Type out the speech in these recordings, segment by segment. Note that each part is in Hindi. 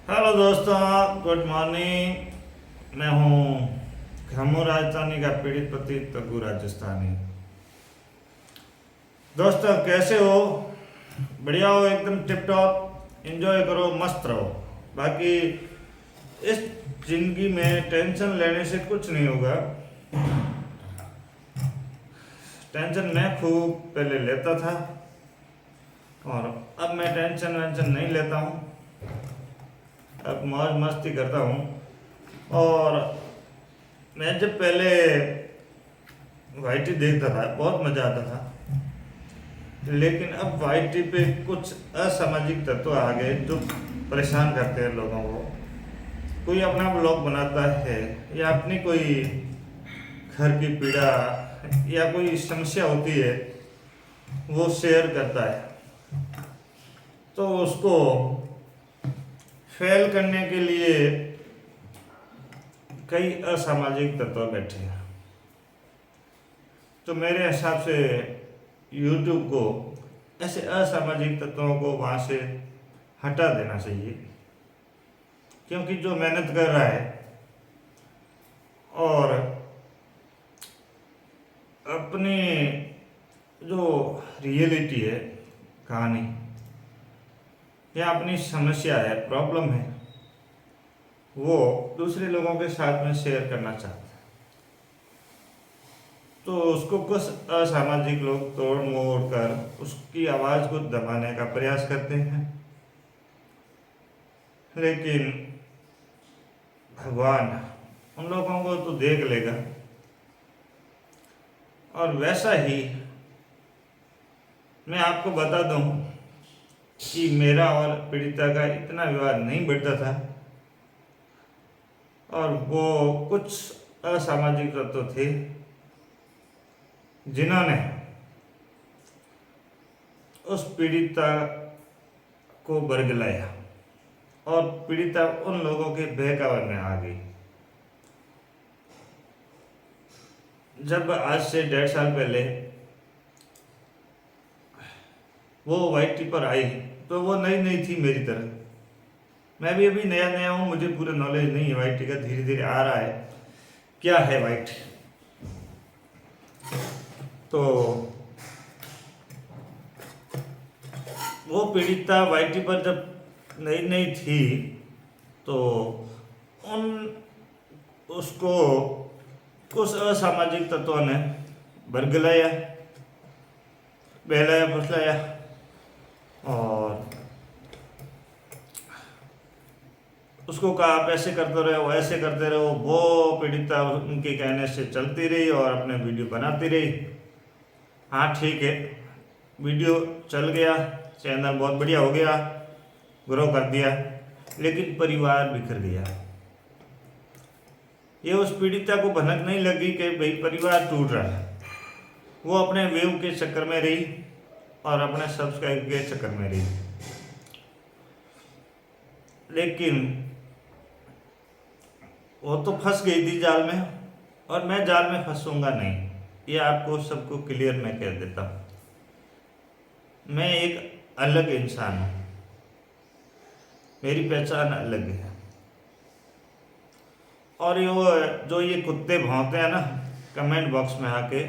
हेलो दोस्तों, गुड मॉर्निंग। मैं हूँ खम्मू राजस्थानी का पीड़ित प्रतीक तग्गू राजस्थानी। दोस्तों कैसे हो? बढ़िया हो? एकदम टिप टॉप, एंजॉय करो, मस्त रहो। बाकी इस जिंदगी में टेंशन लेने से कुछ नहीं होगा। टेंशन मैं खूब पहले लेता था और अब मैं टेंशन वेंशन नहीं लेता हूँ। अब मौज मस्ती करता हूँ। और मैं जब पहले वाईटी देखता था बहुत मज़ा आता था, लेकिन अब वाईटी पे कुछ असामाजिक तत्व आ गए जो परेशान करते हैं लोगों को। कोई अपना ब्लॉग बनाता है या अपनी कोई घर की पीड़ा या कोई समस्या होती है वो शेयर करता है, तो उसको फेल करने के लिए कई असामाजिक तत्व बैठे हैं। तो मेरे हिसाब से यूट्यूब को ऐसे असामाजिक तत्वों को वहाँ से हटा देना चाहिए, क्योंकि जो मेहनत कर रहा है और अपनी जो रियलिटी है, कहानी या अपनी समस्या है, प्रॉब्लम है, वो दूसरे लोगों के साथ में शेयर करना चाहता है, तो उसको कुछ असामाजिक लोग तोड़ मोड़ कर उसकी आवाज़ को दबाने का प्रयास करते हैं। लेकिन भगवान उन लोगों को तो देख लेगा। और वैसा ही मैं आपको बता दूं कि मेरा और पीड़िता का इतना विवाद नहीं बढ़ता था, और वो कुछ असामाजिक तत्व थे जिन्होंने उस पीड़िता को बरगलाया और पीड़िता उन लोगों के बहकावे में आ गई। जब आज से 1.5 साल पहले वो वाईटी पर आई तो वो नई नई थी मेरी तरह। मैं भी अभी नया नया हूँ, मुझे पूरा नॉलेज नहीं है वाईटी का, धीरे धीरे आ रहा है क्या है वाईटी। तो वो पीड़िता वाईटी पर जब नई नई थी तो उन उसको कुछ असामाजिक तत्वों ने बरगलाया, बहलाया फुसलाया और उसको कहा आप ऐसे करते रहो, ऐसे करते रहो। वो पीड़िता उनके कहने से चलती रही और अपने वीडियो बनाती रही। हाँ ठीक है, वीडियो चल गया, चैनल बहुत बढ़िया हो गया, ग्रो कर दिया, लेकिन परिवार बिखर गया। ये उस पीड़िता को भनक नहीं लगी कि भाई परिवार टूट रहा है। वो अपने व्यू के चक्कर में रही और अपने सब्सक्राइब के चक्कर में रही, लेकिन वो तो फंस गई थी जाल में, और मैं जाल में फंसूंगा नहीं, ये आपको सबको क्लियर मैं कह देता हूँ। मैं एक अलग इंसान हूँ, मेरी पहचान अलग है। और जो ये कुत्ते भौंकते हैं ना कमेंट बॉक्स में आके,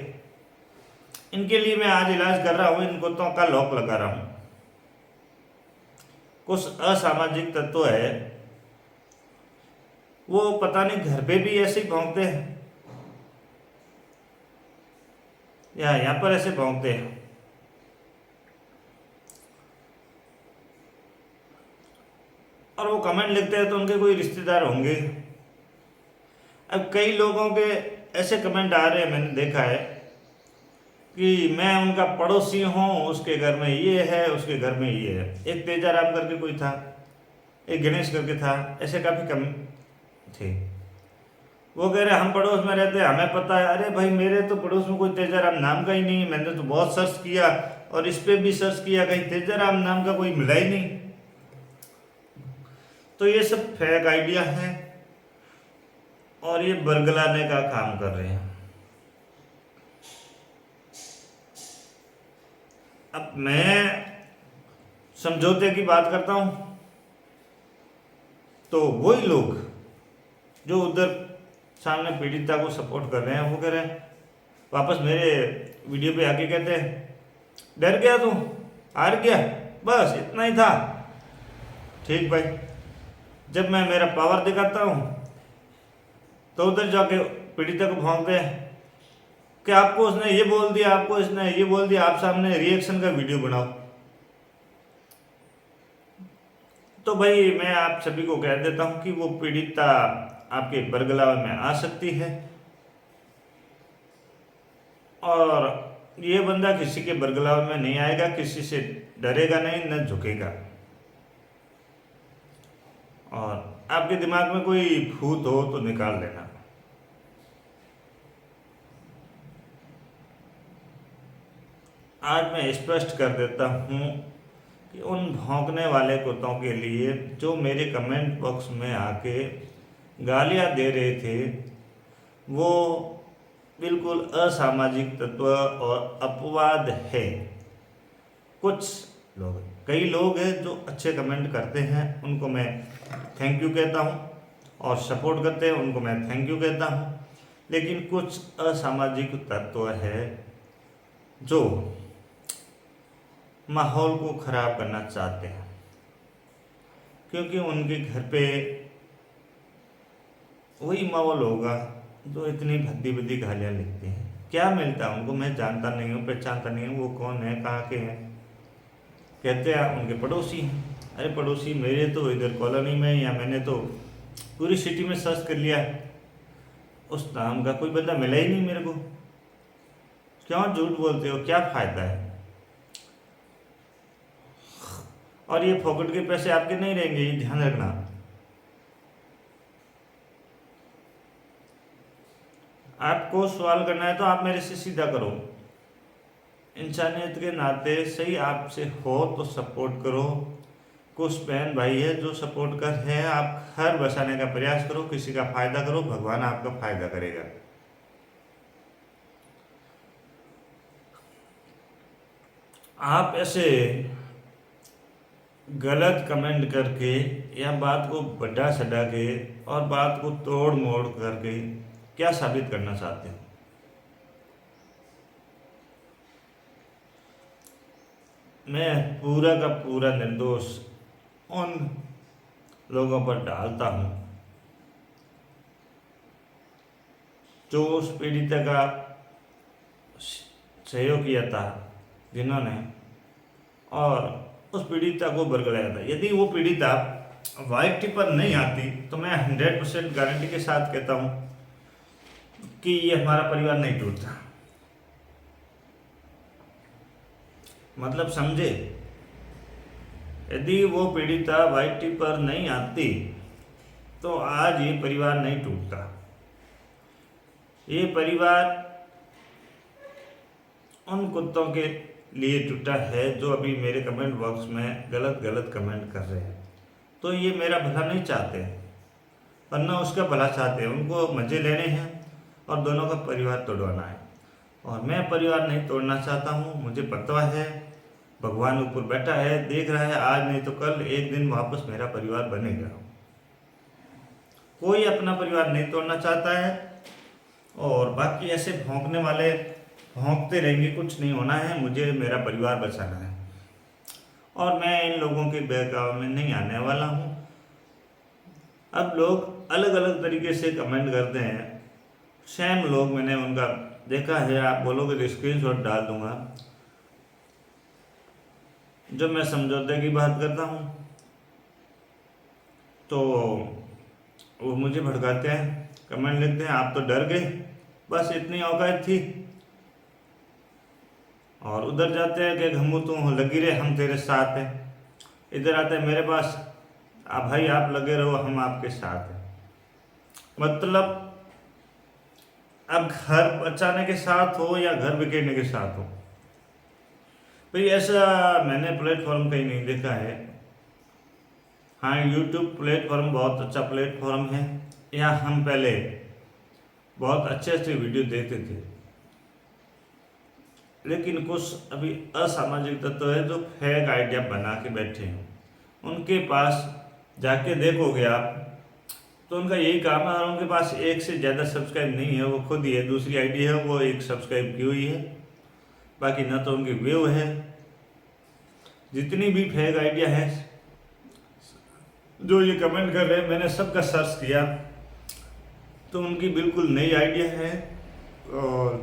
इनके लिए मैं आज इलाज कर रहा हूँ, इन कुत्तों का लॉक लगा रहा हूँ। कुछ असामाजिक तत्व है, वो पता नहीं घर पे भी ऐसे ही भौंकते हैं या यहाँ पर ऐसे भौंकते हैं। और वो कमेंट लिखते हैं तो उनके कोई रिश्तेदार होंगे। अब कई लोगों के ऐसे कमेंट आ रहे हैं, मैंने देखा है कि मैं उनका पड़ोसी हूँ, उसके घर में ये है, उसके घर में ये है। एक तेजाराम करके कोई था, एक गणेश करके था, ऐसे काफ़ी कम थे। वो कह रहे हम पड़ोस में रहते हैं, हमें पता है। अरे भाई, मेरे तो पड़ोस में कोई तेजाराम नाम का ही नहीं है। मैंने तो बहुत सर्च किया और इस पे भी सर्च किया, कहीं तेजाराम नाम का कोई मिला ही नहीं। तो ये सब फेक आइडिया है और ये बरगलाने का काम कर रहे हैं। अब मैं समझौते की बात करता हूँ तो वही लोग जो उधर सामने पीड़िता को सपोर्ट कर रहे हैं वो कह रहे हैं वापस मेरे वीडियो पे आके कहते हैं डर गया तू, हार गया, बस इतना ही था। ठीक भाई, जब मैं मेरा पावर दिखाता हूँ तो उधर जाके पीड़िता को भौंकते हैं कि आपको उसने ये बोल दिया, आपको इसने ये बोल दिया, आप सामने रिएक्शन का वीडियो बनाओ। तो भाई मैं आप सभी को कह देता हूं कि वो पीड़िता आपके बरगलाव में आ सकती है और ये बंदा किसी के बरगलाव में नहीं आएगा, किसी से डरेगा नहीं, न झुकेगा। और आपके दिमाग में कोई भूत हो तो निकाल लेना। आज मैं स्पष्ट कर देता हूं कि उन भौंकने वाले कुत्तों के लिए जो मेरे कमेंट बॉक्स में आके गालियां दे रहे थे वो बिल्कुल असामाजिक तत्व और अपवाद है। कुछ लोग, कई लोग हैं जो अच्छे कमेंट करते हैं, उनको मैं थैंक यू कहता हूँ, और सपोर्ट करते हैं उनको मैं थैंक यू कहता हूँ। लेकिन कुछ असामाजिक तत्व है जो माहौल को खराब करना चाहते हैं, क्योंकि उनके घर पे वही माहौल होगा जो इतनी भद्दी भद्दी गालियाँ लिखते हैं। क्या मिलता है उनको, मैं जानता नहीं हूँ, पहचानता नहीं हूँ, वो कौन है, कहाँ के हैं। कहते हैं उनके पड़ोसी हैं। अरे पड़ोसी मेरे तो इधर कॉलोनी में, या मैंने तो पूरी सिटी में सर्च कर लिया, उस नाम का कोई बंदा मिला ही नहीं मेरे को। क्यों झूठ बोलते हो, क्या फ़ायदा है। और ये फोकट के पैसे आपके नहीं रहेंगे, ये ध्यान रखना। आपको सवाल करना है तो आप मेरे से सीधा करो, इंसानियत के नाते सही आपसे हो तो सपोर्ट करो। कुछ बहन भाई है जो सपोर्ट कर है, आप घर बसाने का प्रयास करो, किसी का फायदा करो, भगवान आपका फायदा करेगा। आप ऐसे गलत कमेंट करके या बात को बढ़ा चढ़ा के और बात को तोड़ मोड़ करके क्या साबित करना चाहते हो। मैं पूरा का पूरा निर्दोष उन लोगों पर डालता हूं जो उस पीड़िता का सहयोग किया था, जिन्होंने और उस पीड़िता को बरगलाया था। यदि वो पीड़िता व्हाइट टिप पर नहीं आती तो मैं 100% गारंटी के साथ कहता हूं कि ये हमारा परिवार नहीं टूटता। मतलब समझे, यदि वो पीड़िता व्हाइट टिप पर नहीं आती तो आज ये परिवार नहीं टूटता। ये परिवार उन कुत्तों के लिए टूटा है जो अभी मेरे कमेंट बॉक्स में गलत गलत कमेंट कर रहे हैं। तो ये मेरा भला नहीं चाहते और ना उसका भला चाहते हैं, उनको मज़े लेने हैं और दोनों का परिवार तोड़वाना है। और मैं परिवार नहीं तोड़ना चाहता हूँ। मुझे पता है भगवान ऊपर बैठा है, देख रहा है, आज नहीं तो कल एक दिन वापस मेरा परिवार बनेगा। कोई अपना परिवार नहीं तोड़ना चाहता है और बाकी ऐसे भौंकने वाले भौंकते रहेंगे, कुछ नहीं होना है। मुझे मेरा परिवार बचाना है और मैं इन लोगों के बहकावे में नहीं आने वाला हूँ। अब लोग अलग अलग तरीके से कमेंट करते हैं, सेम लोग मैंने उनका देखा है। आप बोलोगे तो स्क्रीनशॉट डाल दूंगा। जब मैं समझौते की बात करता हूँ तो वो मुझे भड़काते हैं, कमेंट लिखते हैं आप तो डर गए, बस इतनी औकात थी। और उधर जाते हैं कि हम तुम लगी रहे, हम तेरे साथ हैं। इधर आते हैं मेरे पास, आप भाई आप लगे रहो, हम आपके साथ हैं। मतलब अब घर बचाने के साथ हो या घर बिखेरने के साथ हो, भाई ऐसा मैंने प्लेटफॉर्म कहीं नहीं देखा है। हाँ, यूट्यूब प्लेटफॉर्म बहुत अच्छा प्लेटफॉर्म है, यहाँ हम पहले बहुत अच्छे अच्छे वीडियो देखते थे। लेकिन कुछ अभी असामाजिक तत्व है जो फेक आइडिया बना के बैठे हैं। उनके पास जाके देखोगे आप तो उनका यही काम है, और उनके पास एक से ज़्यादा सब्सक्राइब नहीं है, वो खुद ही है, दूसरी आईडी है वो एक सब्सक्राइब की हुई है, बाकी ना तो उनकी व्यू है। जितनी भी फेक आइडिया है जो ये कमेंट कर रहे हैं, मैंने सबका सर्च किया तो उनकी बिल्कुल नई आइडिया है, और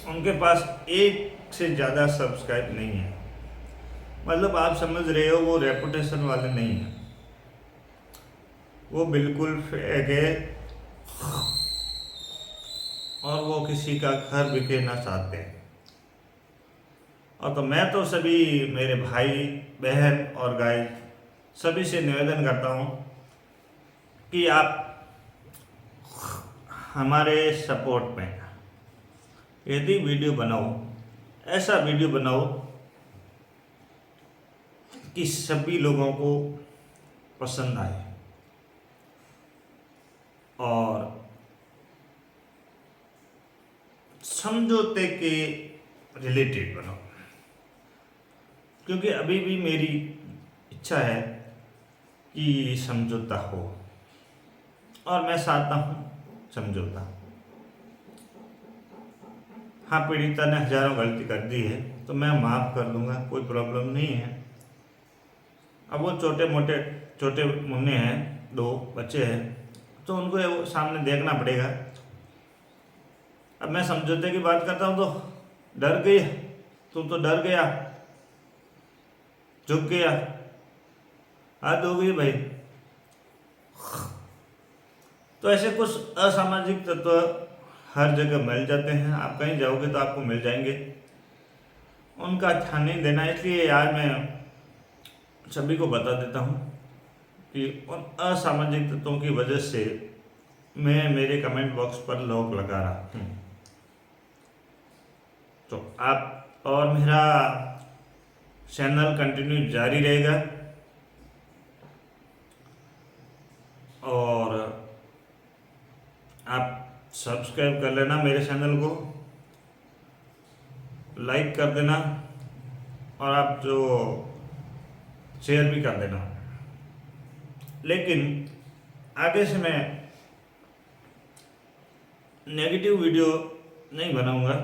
उनके पास एक से ज़्यादा सब्सक्राइब नहीं है। मतलब आप समझ रहे हो वो रेपुटेशन वाले नहीं हैं, वो बिल्कुल फेक है, और वो किसी का घर बिखेरना चाहते हैं। और तो मैं तो सभी मेरे भाई बहन और गाइस सभी से निवेदन करता हूँ कि आप हमारे सपोर्ट में यदि वीडियो बनाओ, ऐसा वीडियो बनाओ कि सभी लोगों को पसंद आए, और समझौते के रिलेटेड बनाओ, क्योंकि अभी भी मेरी इच्छा है कि समझौता हो, और मैं चाहता हूँ समझौता। हाँ, पीड़िता ने हजारों गलती कर दी है तो मैं माफ़ कर दूंगा, कोई प्रॉब्लम नहीं है। अब वो छोटे मुन्ने हैं, 2 बच्चे हैं, तो उनको वो सामने देखना पड़ेगा। अब मैं समझौते की बात करता हूँ तो डर गई, तुम तो डर गया, झुक गया, हाथ हो गई भाई। तो ऐसे कुछ असामाजिक तत्व हर जगह मिल जाते हैं, आप कहीं जाओगे तो आपको मिल जाएंगे, उनका ध्यान नहीं देना। इसलिए आज मैं सभी को बता देता हूँ कि उन असामाजिक तत्वों की वजह से मैं मेरे कमेंट बॉक्स पर लॉक लगा रहा हूँ। तो आप और मेरा चैनल कंटिन्यू जारी रहेगा, और आप सब्सक्राइब कर लेना मेरे चैनल को, लाइक कर देना, और आप जो शेयर भी कर देना। लेकिन आगे से मैं नेगेटिव वीडियो नहीं बनाऊंगा,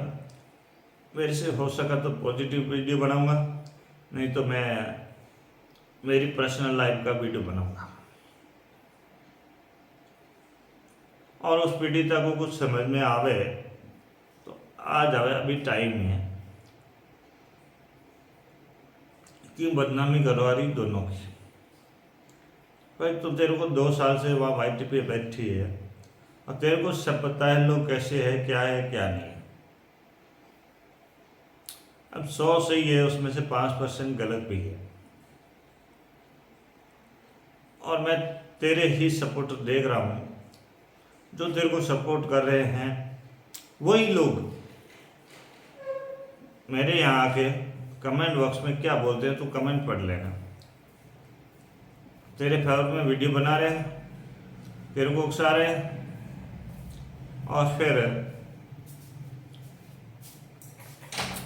मेरे से हो सका तो पॉजिटिव वीडियो बनाऊंगा, नहीं तो मैं मेरी पर्सनल लाइफ का वीडियो बनाऊंगा। और उस पीड़िता को कुछ समझ में आवे तो आ जावे, अभी टाइम है। क्यों बदनामी करवा रही दोनों की? भाई तो तेरे को 2 साल से वहाँ वाइटी पे बैठी है, और तेरे को सब पता है लोग कैसे है क्या नहीं। अब 100 सही है, उसमें से 5% गलत भी है, और मैं तेरे ही सपोर्टर देख रहा हूँ, जो तेरे को सपोर्ट कर रहे हैं वही लोग मेरे यहाँ आके कमेंट बॉक्स में क्या बोलते हैं, तो कमेंट पढ़ लेना। तेरे फेवर में वीडियो बना रहे हैं, तेरे को उकसा रहे हैं, और फिर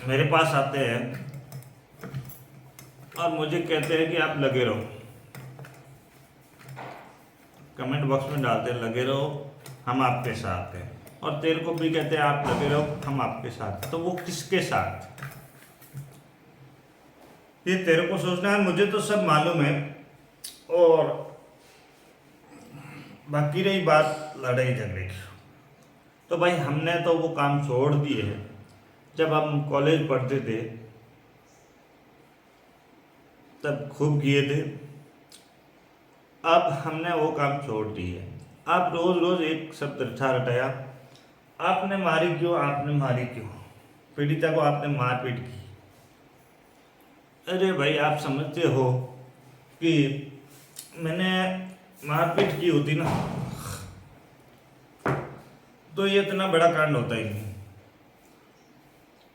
मेरे पास आते हैं और मुझे कहते हैं कि आप लगे रहो, कमेंट बॉक्स में डालते हैं लगे रहो, हम आपके साथ हैं, और तेरे को भी कहते हैं आप लगे रहो, हम आपके साथ। तो वो किसके साथ, ये तेरे को सोचना है, मुझे तो सब मालूम है। और बाकी रही बात लड़ाई झगड़े की, तो भाई हमने तो वो काम छोड़ दिए हैं। जब हम कॉलेज पढ़ते थे तब खूब किए थे, अब हमने वो काम छोड़ दिए। आप रोज रोज एक शब्द रटाया, आपने मारी क्यों, आपने मारी क्यों, पीड़िता को आपने मारपीट की। अरे भाई आप समझते हो कि मैंने मारपीट की होती ना तो ये इतना बड़ा कांड होता ही नहीं।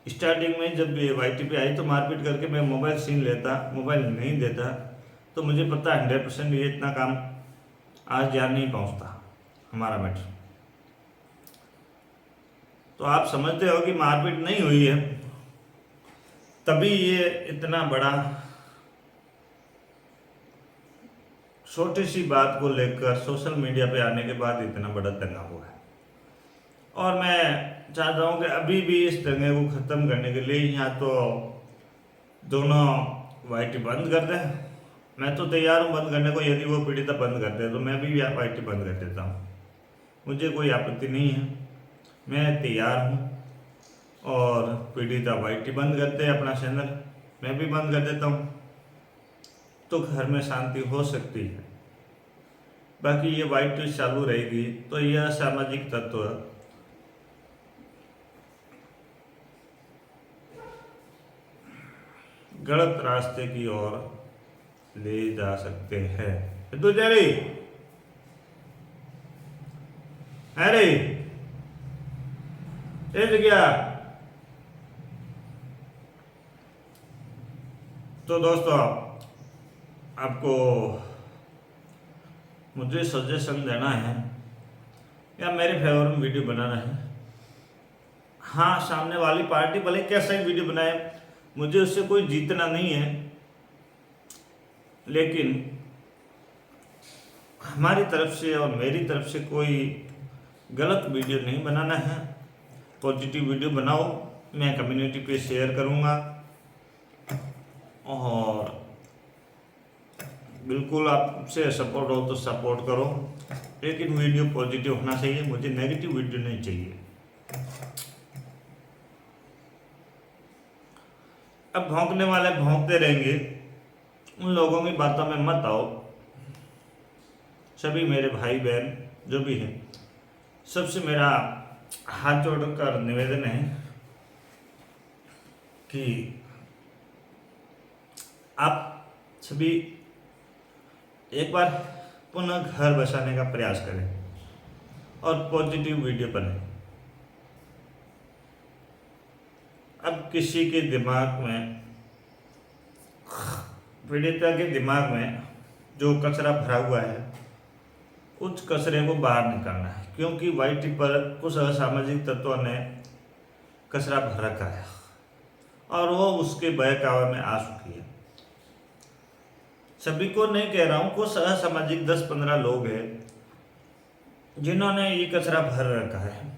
स्टार्टिंग में जब ये वाईटी पे आई तो मारपीट करके मैं मोबाइल छीन लेता, मोबाइल नहीं देता, तो मुझे पता 100% ये इतना काम आज यार नहीं पहुंचता हमारा मैटर। तो आप समझते हो कि मारपीट नहीं हुई है, तभी ये इतना बड़ा छोटी सी बात को लेकर सोशल मीडिया पे आने के बाद इतना बड़ा दंगा हुआ है। और मैं चाहता हूँ कि अभी भी इस दंगे को ख़त्म करने के लिए यहाँ तो दोनों वाईटी बंद कर दें। मैं तो तैयार हूँ बंद करने को, यदि वो पीड़िता बंद करते हैं तो मैं भी वाईटी बंद कर देता हूँ, मुझे कोई आपत्ति नहीं है, मैं तैयार हूँ। और पीड़िता वाईटी बंद करते हैं अपना चैनल, मैं भी बंद कर देता हूँ, तो घर में शांति हो सकती है। बाकी ये वाईटी चालू रहेगी तो यह सामाजिक तत्व गलत रास्ते की ओर ले जा सकते हैं। तो जारी अरे क्या तो दोस्तों आपको मुझे सजेशन देना है या मेरे फेवर में वीडियो बनाना है। हाँ, सामने वाली पार्टी भले कैसा ही वीडियो बनाए, मुझे उससे कोई जीतना नहीं है, लेकिन हमारी तरफ से और मेरी तरफ से कोई गलत वीडियो नहीं बनाना है। पॉजिटिव वीडियो बनाओ, मैं कम्युनिटी पे शेयर करूँगा और बिल्कुल आपसे सपोर्ट हो तो सपोर्ट करो, लेकिन वीडियो पॉजिटिव होना चाहिए, मुझे नेगेटिव वीडियो नहीं चाहिए। अब भौंकने वाले भौंकते रहेंगे, उन लोगों की बातों में मत आओ। सभी मेरे भाई बहन जो भी हैं, सबसे मेरा हाथ जोड़कर निवेदन है कि आप सभी एक बार पुनः घर बसाने का प्रयास करें और पॉजिटिव वीडियो बनाएं। अब किसी के दिमाग में, पीड़िता के दिमाग में जो कचरा भरा हुआ है, उस कचरे को बाहर निकालना है, क्योंकि वाईटी पर कुछ असामाजिक तत्वों ने कचरा भर रखा है और वो उसके बहकावे में आ चुकी है। सभी को नहीं कह रहा हूँ, कुछ असामाजिक 10-15 लोग हैं जिन्होंने ये कचरा भर रखा है।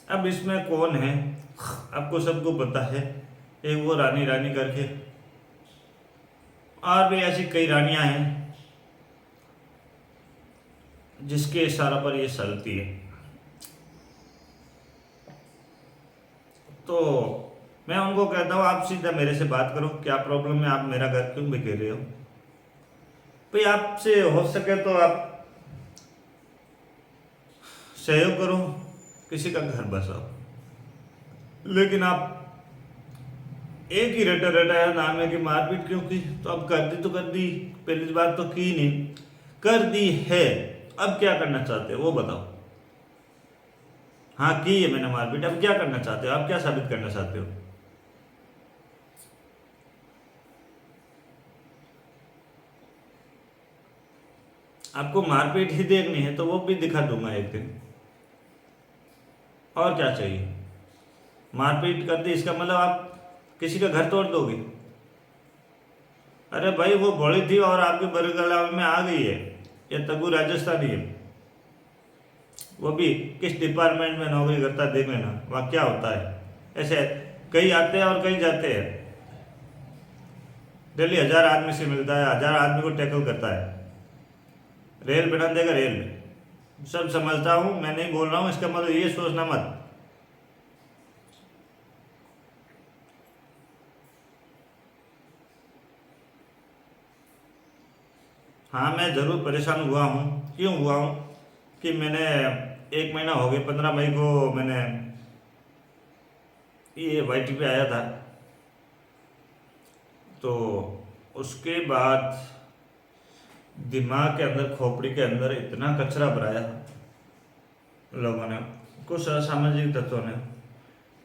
अब इसमें कौन है आपको सबको पता है, एक वो रानी रानी करके, और भी ऐसी कई रानियां हैं जिसके इशारा पर ये चलती है। तो मैं उनको कहता हूँ, आप सीधा मेरे से बात करो, क्या प्रॉब्लम है, आप मेरा घर क्यों बिखेर रहे हो भाई। आपसे हो सके तो आप सहयोग करो, किसी का घर बसाओ, लेकिन आप एक ही रटा नाम है कि मारपीट क्यों की। तो अब कर दी तो कर दी, पहली बात तो की नहीं, कर दी है, अब क्या करना चाहते हो वो बताओ। हाँ की है मैंने मारपीट, अब क्या करना चाहते हो, आप क्या साबित करना चाहते हो। आपको मारपीट ही देखनी है तो वो भी दिखा दूंगा एक दिन, और क्या चाहिए। मारपीट कर दी इसका मतलब आप किसी का घर तोड़ दोगे। अरे भाई वो भोली थी और आपके बरगला में आ गई है, ये तगू राजस्थानी है, वो भी किस डिपार्टमेंट में नौकरी करता है देख लेना, वहाँ क्या होता है। ऐसे कई आते हैं और कई जाते हैं, डेली 1000 आदमी से मिलता है, 1000 आदमी को टैकल करता है, रेल बना देगा रेल। सब समझता हूँ, मैं नहीं बोल रहा हूँ, इसका मतलब ये सोचना मत। हाँ मैं ज़रूर परेशान हुआ हूँ, क्यों हुआ हूँ कि मैंने 1 महीना हो गया, 15 मई को मैंने ये वाईटी पे आया था, तो उसके बाद दिमाग के अंदर, खोपड़ी के अंदर इतना कचरा भराया लोगों ने, कुछ असामाजिक तत्वों ने,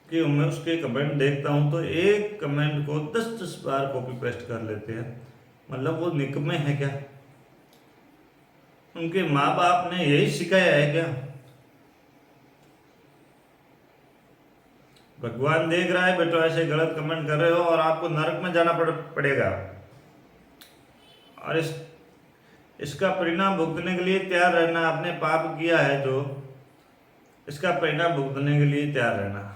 कि मैं उसके कमेंट देखता हूँ तो एक कमेंट को 10-10 बार कॉपी पेस्ट कर लेते हैं। मतलब वो निकम्मे हैं क्या, उनके माँ बाप ने यही सिखाया है क्या। भगवान देख रहा है बेटो, ऐसे गलत कमेंट कर रहे हो और आपको नरक में जाना पड़ेगा। और इस इसका परिणाम भुगतने के लिए तैयार रहना। आपने पाप किया है जो, इसका परिणाम भुगतने के लिए तैयार रहना।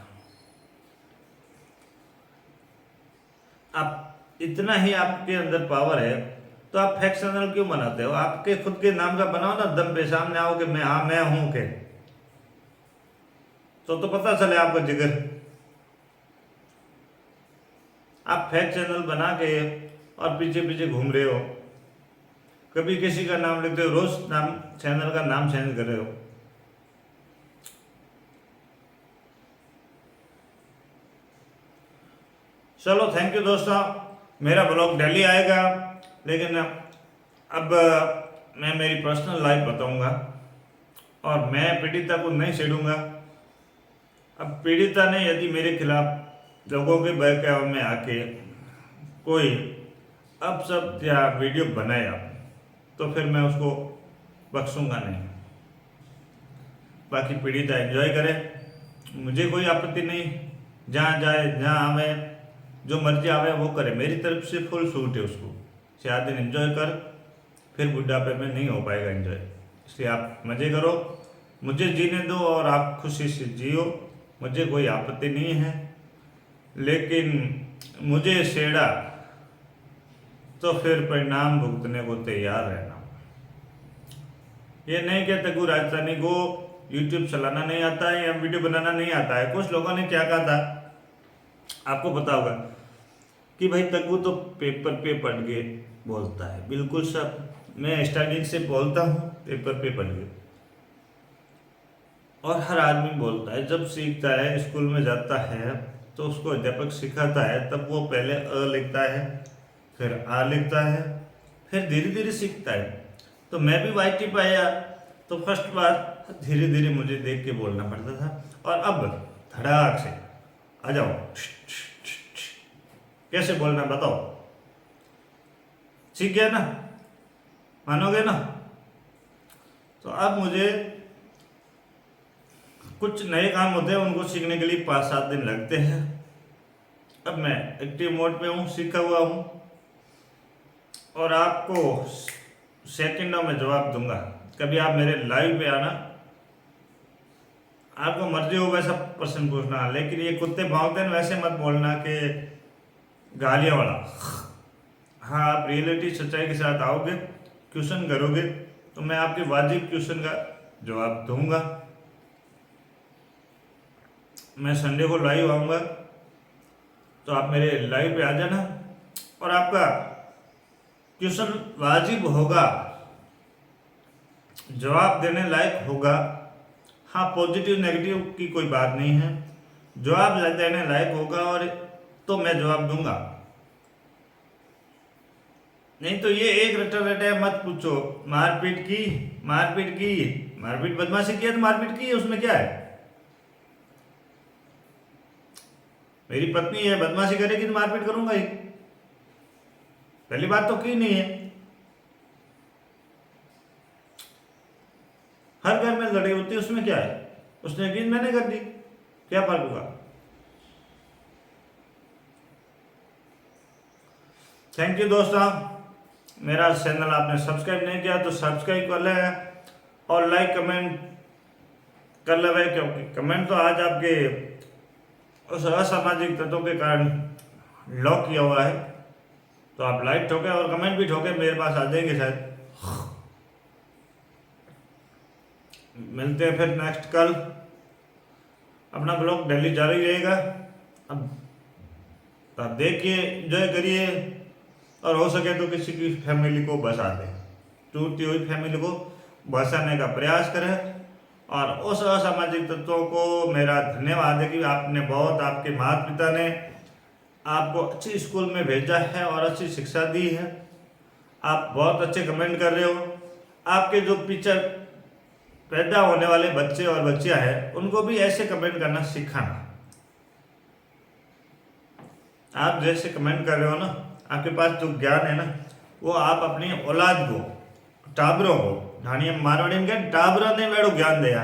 आप इतना ही आपके अंदर पावर है तो आप फेक चैनल क्यों बनाते हो? आपके खुद के नाम का बनाओ ना, दम पे सामने आओ कि मैं, हाँ मैं हूं के, तो पता चले आपका जिगर। आप फेक चैनल बना के और पीछे पीछे घूम रहे हो, कभी किसी का नाम लेते हो, रोज नाम चैनल का नाम चेंज कर रहे हो। चलो थैंक यू दोस्तों, मेरा ब्लॉग डेली आएगा, लेकिन अब मैं मेरी पर्सनल लाइफ बताऊंगा और मैं पीड़िता को नहीं छेड़ूंगा। अब पीड़िता ने यदि मेरे खिलाफ लोगों के बहकावे में आके कोई अपशब्द या वीडियो बनाया तो फिर मैं उसको बख्शूंगा नहीं। बाकी पीड़िता एंजॉय करे, मुझे कोई आपत्ति नहीं, जहाँ जाए जहाँ आवे जो मर्जी आवे वो करे, मेरी तरफ से फुल छूट है उसको। 4 दिन एंजॉय कर, फिर बुढ़ापे में नहीं हो पाएगा एंजॉय। इसलिए आप मज़े करो, मुझे जीने दो और आप खुशी से जियो, मुझे कोई आपत्ति नहीं है। लेकिन मुझे छेड़ा तो फिर परिणाम भुगतने को तैयार रहना। ये नहीं कि तगू राजस्थानी को यूट्यूब चलाना नहीं आता है या वीडियो बनाना नहीं आता है। कुछ लोगों ने क्या कहा था आपको पता होगा कि भाई तगू तो पेपर पे पढ़ के बोलता है। बिल्कुल सब, मैं स्टार्टिंग से बोलता हूँ पेपर पे पढ़ के, और हर आदमी बोलता है। जब सीखता है, स्कूल में जाता है तो उसको अध्यापक सिखाता है, तब वो पहले अ लिखता है, फिर आ लिखता है, फिर धीरे धीरे सीखता है। तो मैं भी वाई टी पाया तो फर्स्ट बार धीरे धीरे मुझे देख के बोलना पड़ता था, और अब धड़ाक से आ जाओ। कैसे बोलना बताओ? सीख गया ना, मानोगे ना? तो अब मुझे कुछ नए काम होते हैं, उनको सीखने के लिए 5-7 दिन लगते हैं। अब मैं एक्टिव मोड पे हूँ, सीखा हुआ हूँ, और आपको सेकंडों में जवाब दूंगा। कभी आप मेरे लाइव पे आना, आपको मर्जी हो वैसा प्रश्न पूछना, लेकिन ये कुत्ते भौंकते हैं वैसे मत बोलना कि गालियाँ वाला। हाँ, आप रियलिटी सच्चाई के साथ आओगे, क्वेश्चन करोगे तो मैं आपके वाजिब क्वेश्चन का जवाब दूंगा। मैं संडे को लाइव आऊँगा तो आप मेरे लाइव पे आ जाना, और आपका क्वेश्चन वाजिब होगा, जवाब देने लायक होगा। हाँ, पॉजिटिव नेगेटिव की कोई बात नहीं है, जवाब देने लायक होगा और तो मैं जवाब दूंगा। नहीं तो ये एक रटा रटा मत पूछो, मारपीट की, मारपीट बदमाशी किया तो मारपीट की, उसमें क्या है? मेरी पत्नी है, बदमाशी करेगी तो मारपीट करूंगा ही। पहली बात तो की नहीं है, हर घर में लड़ाई होती है, उसमें क्या है? उसने की, मैंने कर दी, क्या फर्क हुआ? थैंक यू दोस्तों, मेरा चैनल आपने सब्सक्राइब नहीं किया तो सब्सक्राइब कर ले और लाइक कमेंट कर ले, क्योंकि कमेंट तो आज आपके उस असामाजिक तत्वों के कारण लॉक किया हुआ है। तो आप लाइक ठोके और कमेंट भी ठोके, मेरे पास आ जाएंगे शायद। मिलते हैं फिर नेक्स्ट कल। अपना ब्लॉग डेली जारी रहेगा। अब आप देखिए, एंजॉय करिए, और हो सके तो किसी की फैमिली को बसा दें, टूटती हुई फैमिली को बसाने का प्रयास करें। और उस असामाजिक तत्वों को मेरा धन्यवाद है कि आपने बहुत, आपके माता पिता ने आपको अच्छी स्कूल में भेजा है और अच्छी शिक्षा दी है। आप बहुत अच्छे कमेंट कर रहे हो। आपके जो पीछे पैदा होने वाले बच्चे और बच्चियां हैं, उनको भी ऐसे कमेंट करना सिखाना। आप जैसे कमेंट कर रहे हो ना, आपके पास जो ज्ञान है ना, वो आप अपनी औलाद को, टाबरों को, ढाणी मारवाड़ी में क्या, टाबरों ने मेरे ज्ञान दिया।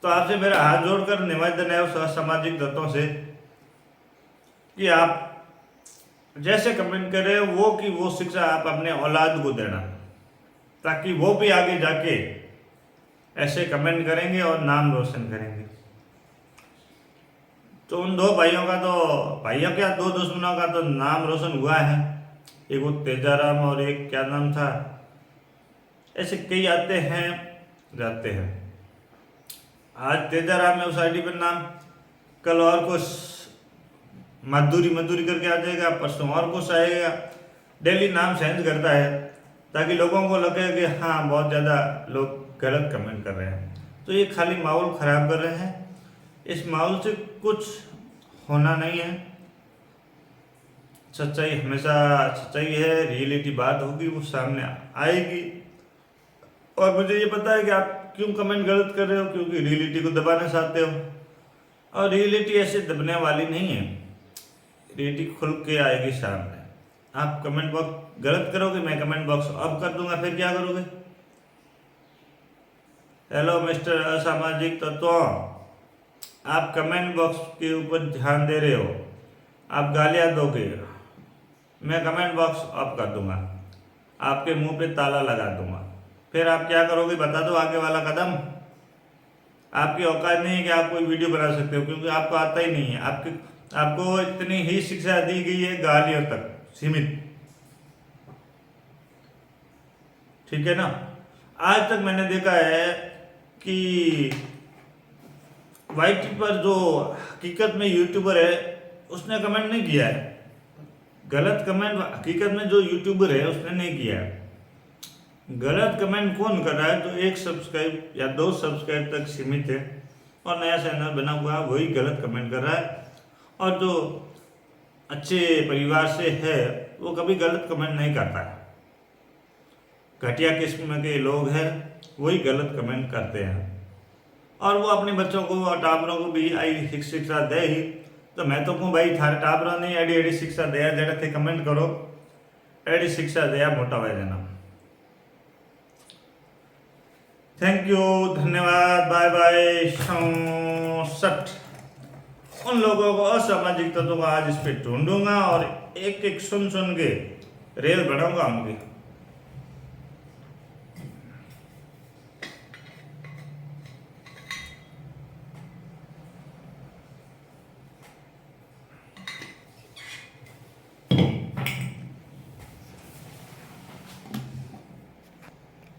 तो आपसे मेरा हाथ जोड़कर निवेदन है उस असामाजिक तत्वों से कि आप जैसे कमेंट करें वो की वो शिक्षा आप अपने औलाद को देना, ताकि वो भी आगे जाके ऐसे कमेंट करेंगे और नाम रोशन करेंगे। तो उन दो भाइयों का, तो भाइयों क्या, दो दुश्मनों का तो नाम रोशन हुआ है। एक वो तेजाराम और एक क्या नाम था, ऐसे कई आते हैं जाते हैं। आज तेजाराम है उस आईडी पर नाम, कल और कुछ मधुरी मधुरी करके आ जाएगा, परसों और कुछ आएगा। डेली नाम चेंज करता है ताकि लोगों को लगे कि हाँ बहुत ज़्यादा लोग गलत कमेंट कर रहे हैं। तो ये खाली माहौल ख़राब कर रहे हैं। इस माहौल से कुछ होना नहीं है। सच्चाई हमेशा सच्चाई है, रियलिटी बात होगी वो सामने आएगी। और मुझे ये पता है कि आप क्यों कमेंट गलत कर रहे हो, क्योंकि रियलिटी को दबाना चाहते हो। और रियलिटी ऐसे दबने वाली नहीं है, रियलिटी खुल के आएगी सामने। आप कमेंट बॉक्स गलत करोगे, मैं कमेंट बॉक्स ऑफ कर दूंगा, फिर क्या करोगे? हेलो मिस्टर असामाजिक तत्वों, आप कमेंट बॉक्स के ऊपर ध्यान दे रहे हो, आप गालियां दोगे, मैं कमेंट बॉक्स ऑफ कर दूंगा, आपके मुंह पे ताला लगा दूंगा। फिर आप क्या करोगे बता दो? आगे वाला कदम आपकी औकात नहीं है कि आप कोई वीडियो बना सकते हो, क्योंकि आपको आता ही नहीं है। आपको इतनी ही शिक्षा दी गई है गालियों तक सीमित, ठीक है ना। आज तक मैंने देखा है कि वाईटी पर जो हकीकत में यूट्यूबर है उसने कमेंट नहीं किया है। गलत कमेंट हकीकत में जो यूट्यूबर है उसने नहीं किया है। गलत कमेंट कौन कर रहा है? जो 1 सब्सक्राइब या 2 सब्सक्राइब तक सीमित है और नया चैनल बना हुआ है, वही गलत कमेंट कर रहा है। और जो अच्छे परिवार से है वो कभी गलत कमेंट नहीं करता है। घटिया किस्म के लोग हैं वही गलत कमेंट करते हैं। और वो अपने बच्चों को और टाबरों को भी आई शिक्षा दे ही। तो मैं तो कहूँ भाई थारे टाबरों ने एडी एडी शिक्षा दिया जरा थे कमेंट करो, एडी शिक्षा दिया मोटा भाई देना। थैंक यू, धन्यवाद, बाय बाय। 67 उन लोगों को असामाजिक तत्वों को आज इस पे ढूंढूंगा और एक एक सुन के रेल बनाऊंगा उनकी।